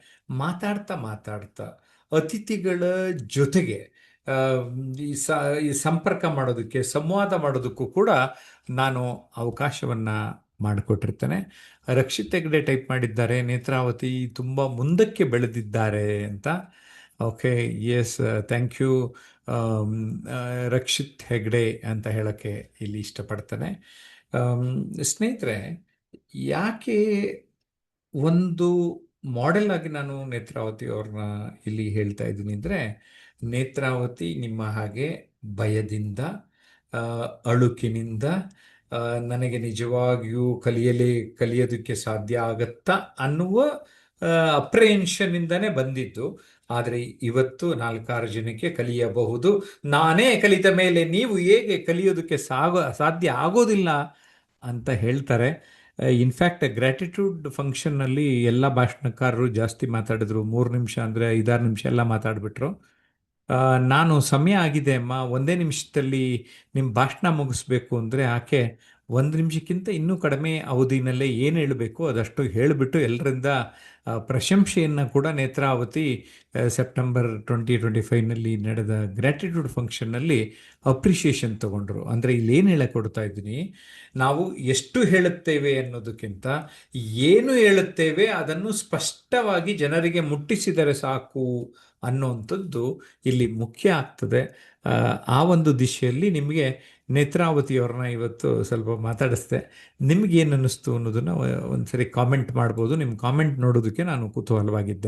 ಮಾತಾಡ್ತಾ ಮಾತಾಡ್ತಾ ಅತಿಥಿಗಳ ಜೊತೆಗೆ ಆ, ಈ ಸಂಪರ್ಕ ಮಾಡೋದಕ್ಕೆ, ಸಂವಾದ ಮಾಡೋದಕ್ಕೂ ಕೂಡ ನಾನು ಅವಕಾಶವನ್ನ ಮಾಡಿಕೊಟ್ಟಿರ್ತೇನೆ. ರಕ್ಷಿತ್ ಹೆಗ್ಡೆ ಟೈಪ್ ಮಾಡಿದ್ದಾರೆ, ನೇತ್ರಾವತಿ ತುಂಬ ಮುಂದಕ್ಕೆ ಬೆಳೆದಿದ್ದಾರೆ ಅಂತ. Okay, yes, thank you Rakshit Hegde ಅಂತ ಹೇಳೋಕ್ಕೆ ಇಲ್ಲಿ ಇಷ್ಟಪಡ್ತೇನೆ. ಸ್ನೇಹಿತರೆ, ಯಾಕೆ ಒಂದು ಮಾಡೆಲ್ ಆಗಿ ನಾನು ನೇತ್ರಾವತಿ ಅವ್ರನ್ನ ಇಲ್ಲಿ ಹೇಳ್ತಾ ಇದ್ದೀನಿ ಅಂದರೆ, ನೇತ್ರಾವತಿ ನಿಮ್ಮ ಹಾಗೆ ಭಯದಿಂದ, ಆ, ಅಳುಕಿನಿಂದ, ನನಗೆ ನಿಜವಾಗಿಯೂ ಕಲಿಯೋದಕ್ಕೆ ಸಾಧ್ಯ ಆಗತ್ತಾ ಅನ್ನುವ ಅಪ್ರಿಹೆನ್ಷನ್ನಿಂದನೇ ಬಂದಿದ್ದು. ಆದರೆ ಇವತ್ತು 4-6 ಜನಕ್ಕೆ ಕಲಿಯಬಹುದು. ನಾನೇ ಕಲಿತ ಮೇಲೆ ನೀವು ಹೇಗೆ ಕಲಿಯೋದಕ್ಕೆ ಸಾಧ್ಯ ಆಗೋದಿಲ್ಲ ಅಂತ ಹೇಳ್ತಾರೆ. ಇನ್ಫ್ಯಾಕ್ಟ್ ಗ್ರ್ಯಾಟಿಟ್ಯೂಡ್ ಫಂಕ್ಷನ್ನಲ್ಲಿ ಎಲ್ಲ ಭಾಷಣಕಾರರು ಜಾಸ್ತಿ ಮಾತಾಡಿದ್ರು. 3 ನಿಮಿಷ ಅಂದರೆ 5-6 ನಿಮಿಷ ಎಲ್ಲ ಮಾತಾಡಿಬಿಟ್ರು. ನಾನು ಸಮಯ ಆಗಿದೆ ಅಮ್ಮ, ಒಂದೇ ನಿಮಿಷದಲ್ಲಿ ನಿಮ್ಮ ಭಾಷಣ ಮುಗಿಸ್ಬೇಕು ಅಂದರೆ ಆಕೆ 1 ನಿಮಿಷಕ್ಕಿಂತ ಇನ್ನೂ ಕಡಿಮೆ ಅವಧಿನಲ್ಲೇ ಏನು ಹೇಳಬೇಕು ಅದಷ್ಟು ಹೇಳಿಬಿಟ್ಟು ಎಲ್ಲರಿಂದ ಪ್ರಶಂಸೆಯನ್ನು ಕೂಡ ನೇತ್ರಾವತಿ ಸೆಪ್ಟೆಂಬರ್ 2025ನಲ್ಲಿ ನಡೆದ ಗ್ರ್ಯಾಟಿಟ್ಯೂಡ್ ಫಂಕ್ಷನ್ನಲ್ಲಿ ಅಪ್ರಿಷಿಯೇಷನ್ ತಗೊಂಡ್ರು. ಅಂದರೆ ಇಲ್ಲಿ ಏನು ಹೇಳಕ್ಕೆ ಕೊಡ್ತಾ ಇದ್ದೀನಿ, ನಾವು ಎಷ್ಟು ಹೇಳುತ್ತೇವೆ ಅನ್ನೋದಕ್ಕಿಂತ ಏನು ಹೇಳುತ್ತೇವೆ ಅದನ್ನು ಸ್ಪಷ್ಟವಾಗಿ ಜನರಿಗೆ ಮುಟ್ಟಿಸಿದರೆ ಸಾಕು ಅನ್ನೋವಂಥದ್ದು ಇಲ್ಲಿ ಮುಖ್ಯ ಆಗ್ತದೆ. ಆ ಒಂದು ದಿಶೆಯಲ್ಲಿ ನಿಮಗೆ ನೇತ್ರಾವತಿಯವ್ರನ್ನ ಇವತ್ತು ಸ್ವಲ್ಪ ಮಾತಾಡಿಸ್ದೆ. ನಿಮ್ಗೇನು ಅನ್ನಿಸ್ತು ಅನ್ನೋದನ್ನು ಒಂದ್ಸರಿ ಕಾಮೆಂಟ್ ಮಾಡ್ಬೋದು. ನಿಮ್ಮ ಕಾಮೆಂಟ್ ನೋಡೋದಕ್ಕೆ ನಾನು ಕುತೂಹಲವಾಗಿದ್ದೆ.